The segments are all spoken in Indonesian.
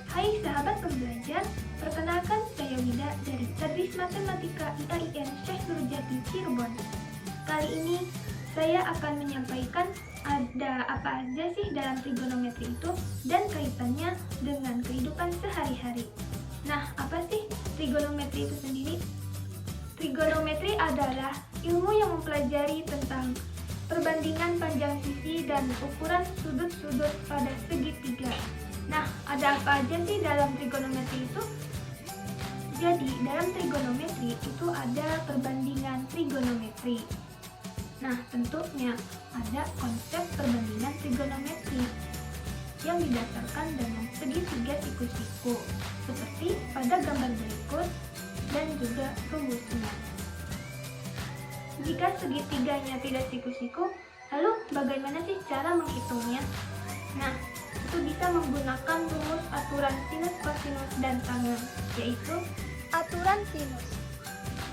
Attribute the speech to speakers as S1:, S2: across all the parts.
S1: Hai sahabat pembelajar, perkenalkan saya Wida dari Tadris Matematika IAIN Syekh Nurjati Cirebon. Kali ini saya akan menyampaikan ada apa aja sih dalam trigonometri itu dan kaitannya dengan kehidupan sehari-hari. Nah, apa sih trigonometri itu sendiri? Trigonometri adalah ilmu yang mempelajari tentang perbandingan panjang sisi dan ukuran sudut-sudut pada segitiga. Nah, ada apa aja sih dalam trigonometri itu? Jadi, dalam trigonometri itu ada perbandingan trigonometri. Nah, tentunya ada konsep perbandingan trigonometri yang didasarkan dengan segitiga siku-siku, seperti pada gambar berikut dan juga rumusnya. Jika segitiganya tidak siku-siku, lalu bagaimana sih cara menghitungnya? Nah, itu bisa menggunakan rumus aturan sinus, kosinus, dan tangen, yaitu
S2: aturan sinus.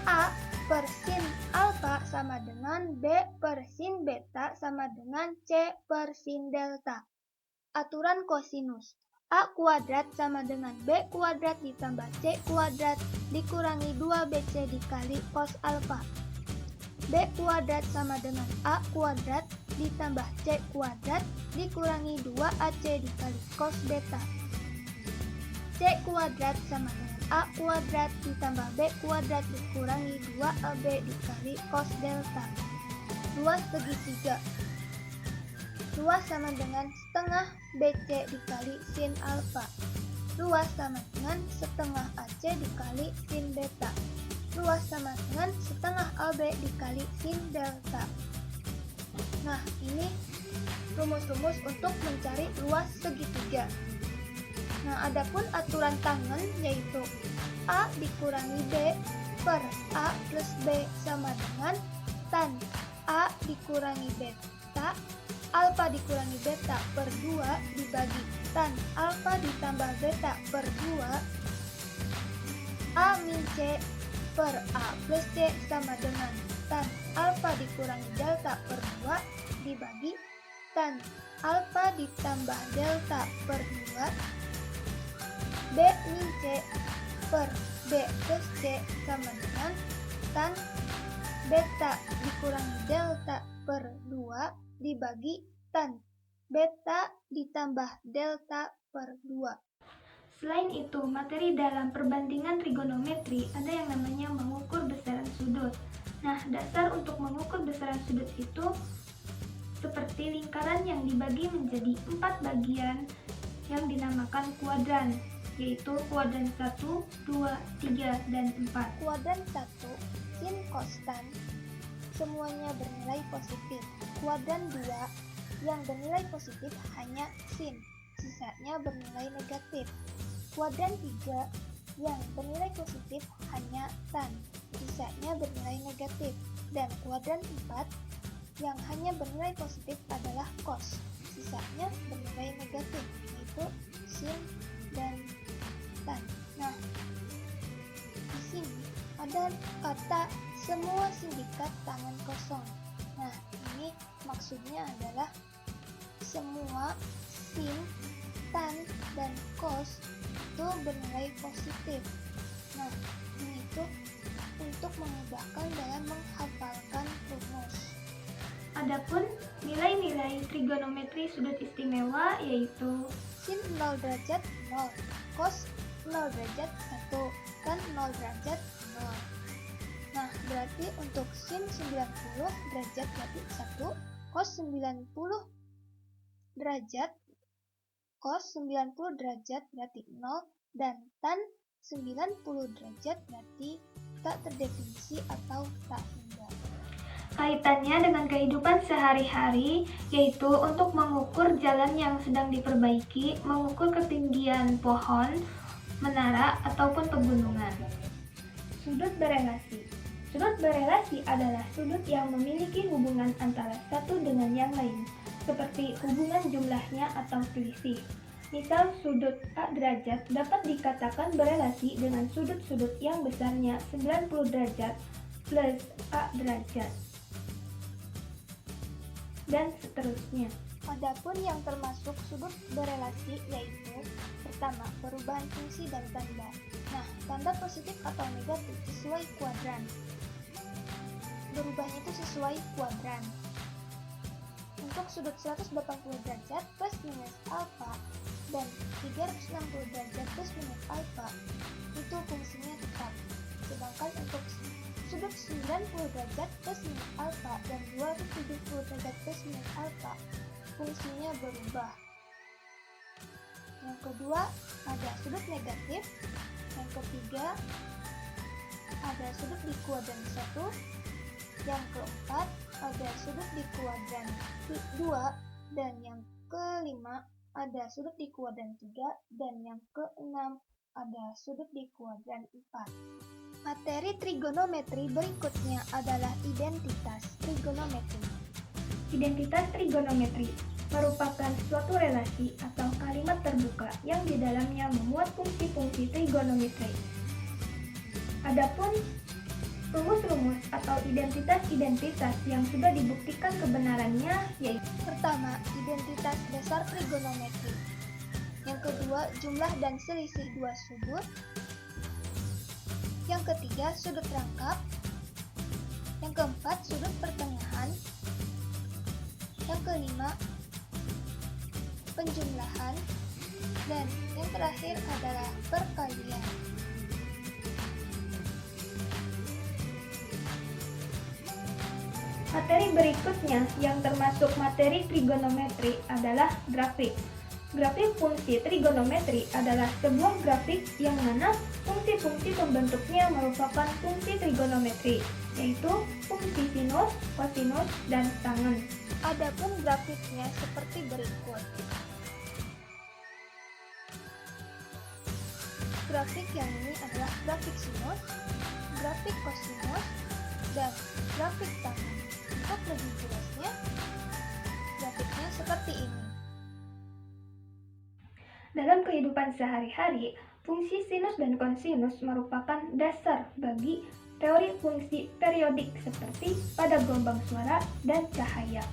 S2: A per sin alfa sama dengan B per sin beta sama dengan C per sin delta. Aturan kosinus. A kuadrat sama dengan B kuadrat ditambah C kuadrat dikurangi 2BC dikali cos alfa. B kuadrat sama dengan A kuadrat ditambah C kuadrat dikurangi 2AC dikali cos beta. C kuadrat sama dengan A kuadrat ditambah B kuadrat dikurangi 2AB dikali cos delta. Luas segitiga. Luas sama dengan setengah BC dikali sin alfa. Luas sama dengan setengah AC dikali sin beta. Luas sama dengan setengah AB dikali sin delta. Nah, ini rumus-rumus untuk mencari luas segitiga. Nah, adapun aturan tangen yaitu A dikurangi B per A plus B sama dengan tan A dikurangi beta alfa dikurangi beta per 2 dibagi tan alfa ditambah beta per 2 A min C per A plus C sama dengan tan alfa dikurangi delta per 2 dibagi tan alfa ditambah delta per 2 B min C per B plus C sama dengan tan beta dikurangi delta per 2 dibagi tan beta ditambah delta per 2.
S1: Selain itu, materi dalam perbandingan trigonometri ada yang namanya mengukur besaran sudut. Nah, dasar untuk mengukur besaran sudut itu seperti lingkaran yang dibagi menjadi 4 bagian yang dinamakan kuadran, yaitu kuadran 1, 2, 3, dan 4.
S2: Kuadran 1, sin konstan, semuanya bernilai positif. Kuadran 2, yang bernilai positif hanya sin, sisanya bernilai negatif. Kuadran 3, yang bernilai positif hanya tan, sisanya bernilai negatif. Dan kuadran 4, yang hanya bernilai positif adalah cos, sisanya bernilai negatif, yaitu sin dan tan. Nah, di sini ada kata semua sindikat tangan kosong. Nah, ini maksudnya adalah semua sin, tan, dan cos itu bernilai positif. Nah, ini itu untuk memudahkan dalam menghafalkan rumus.
S1: Adapun nilai-nilai trigonometri sudut istimewa yaitu
S2: Sin 0 derajat 0, cos 0 derajat 1, tan 0 derajat 0. Nah, berarti untuk sin 90 derajat berarti 1, cos 90 derajat berarti 0, dan tan 90 derajat berarti tak terdefinisi atau tak hingga.
S1: kaitannya dengan kehidupan sehari-hari, yaitu untuk mengukur jalan yang sedang diperbaiki, mengukur ketinggian pohon, menara, ataupun pegunungan. Sudut berelasi. Sudut berelasi adalah sudut yang memiliki hubungan antara satu dengan yang lain, seperti hubungan jumlahnya atau selisih. Misal sudut A derajat dapat dikatakan berelasi dengan sudut-sudut yang besarnya 90 derajat plus A derajat, dan seterusnya.
S2: Adapun yang termasuk sudut berelasi yaitu pertama, perubahan fungsi dan tanda. Nah, tanda positif atau negatif sesuai kuadran. Berubahnya itu sesuai kuadran. Untuk sudut 180 derajat plus minus alfa dan 360 derajat plus minus alfa itu fungsinya tetap. Sedangkan untuk sudut 90 derajat plus minus alfa dan 270 derajat plus minus alfa fungsinya berubah. Yang kedua ada sudut negatif. Yang ketiga ada sudut di kuadran 1. Yang keempat ada sudut di kuadran 2. Dan yang kelima ada sudut di kuadran 3. Dan yang keenam ada sudut di kuadran 4. Materi trigonometri berikutnya adalah identitas trigonometri.
S1: Identitas trigonometri merupakan suatu relasi atau kalimat terbuka yang di dalamnya memuat fungsi-fungsi trigonometri. Adapun rumus-rumus atau identitas-identitas yang sudah dibuktikan kebenarannya yaitu
S2: pertama, identitas dasar trigonometri. Yang kedua, jumlah dan selisih dua sudut. Yang ketiga, sudut rangkap. Yang keempat, sudut pertengahan. Yang kelima, penjumlahan. Dan yang terakhir adalah perkalian.
S1: materi berikutnya yang termasuk materi trigonometri adalah grafik. Grafik fungsi trigonometri adalah sebuah grafik yang mana fungsi-fungsi pembentuknya merupakan fungsi trigonometri, yaitu fungsi sinus, kosinus, dan tangen.
S2: Adapun grafiknya seperti berikut. Grafik yang ini adalah grafik sinus, grafik kosinus, dan grafik tangen. Untuk lebih jelasnya, grafiknya seperti ini.
S1: Dalam kehidupan sehari-hari, fungsi sinus dan kosinus merupakan dasar bagi teori fungsi periodik seperti pada gelombang suara dan cahaya.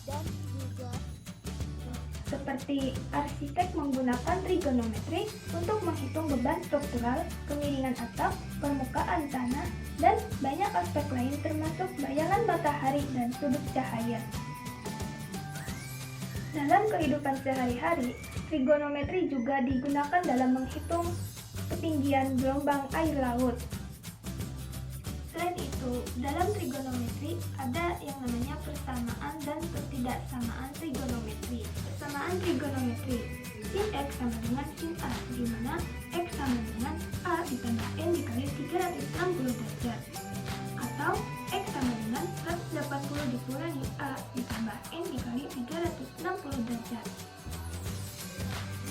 S2: Dan juga
S1: Seperti arsitek menggunakan trigonometri untuk menghitung beban struktural, kemiringan atap, permukaan tanah, dan banyak aspek lain termasuk bayangan matahari dan sudut cahaya. Dalam kehidupan sehari-hari, trigonometri juga digunakan dalam menghitung ketinggian gelombang air laut. Selain itu, dalam trigonometri ada yang namanya persamaan dan ketidaksamaan trigonometri. Persamaan trigonometri, sin X sama dengan sin A, di mana X sama dengan A ditambah N dikali 360 derajat. Atau X sama dengan 180 dikurangi A ditambah N dikali 360 derajat.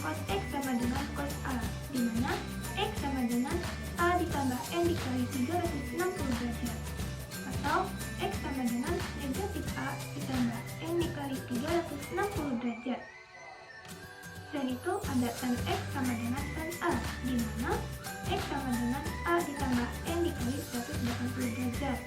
S1: Cos X sama dengan cos A, di mana X sama dengan A ditambah N dikali 360 derajat. Atau X sama dengan negatif A ditambah N dikali 360 derajat. Dan itu ada tan X sama dengan tan A, di mana X sama dengan A ditambah N dikali 180 derajat,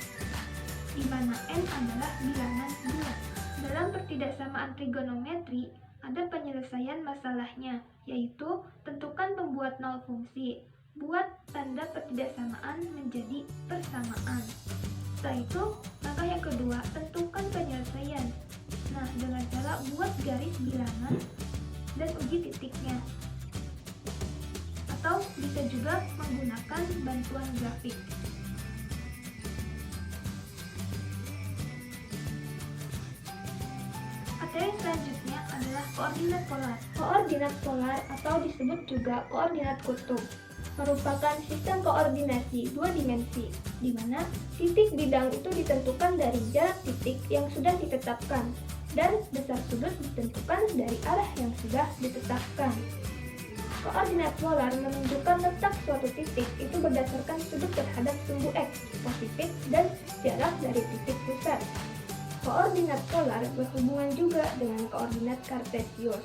S1: di mana N adalah bilangan bulat. Dalam pertidaksamaan trigonometri, ada penyelesaian masalahnya, yaitu tentukan pembuat nol fungsi. Buat tanda pertidaksamaan menjadi persamaan. Setelah itu, langkah yang kedua, tentukan penyelesaian. Nah, dengan cara buat garis bilangan dan uji titiknya. Atau bisa juga menggunakan bantuan grafik. Materi selanjutnya adalah koordinat polar. Koordinat polar atau disebut juga koordinat kutub merupakan sistem koordinasi dua dimensi, di mana titik bidang itu ditentukan dari jarak titik yang sudah ditetapkan, dan besar sudut ditentukan dari arah yang sudah ditetapkan. Koordinat polar menunjukkan letak suatu titik itu berdasarkan sudut terhadap sumbu X, positif, dan jarak dari titik pusat. Koordinat polar berhubungan juga dengan koordinat kartesius.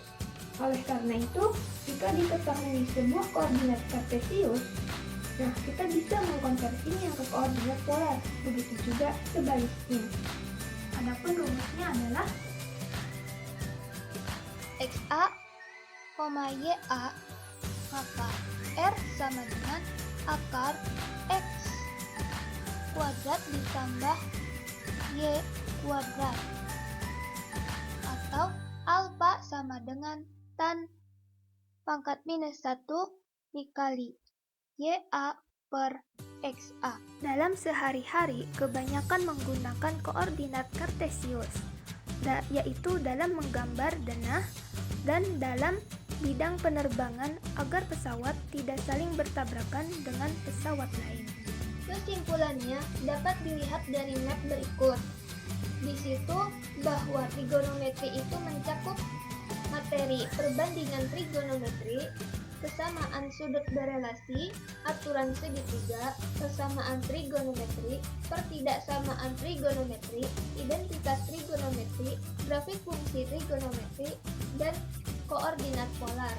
S1: Oleh karena itu, jika diketahui sebuah koordinat kartesius, nah kita bisa mengkonversinya ke koordinat polar, begitu juga sebaliknya. Adapun rumusnya adalah
S2: XA, YA, maka R sama dengan akar X kuadrat ditambah Y kuadrat. Atau alfa sama dengan tan pangkat minus 1 dikali YA per XA.
S1: dalam sehari-hari kebanyakan menggunakan koordinat kartesius, yaitu dalam menggambar denah dan dalam bidang penerbangan agar pesawat tidak saling bertabrakan dengan pesawat lain.
S2: Kesimpulannya dapat dilihat dari map berikut. Di situ bahwa trigonometri itu mencakup materi perbandingan trigonometri, kesamaan sudut berelasi, aturan segitiga, persamaan trigonometri, pertidaksamaan trigonometri, identitas trigonometri, grafik fungsi trigonometri, dan koordinat polar.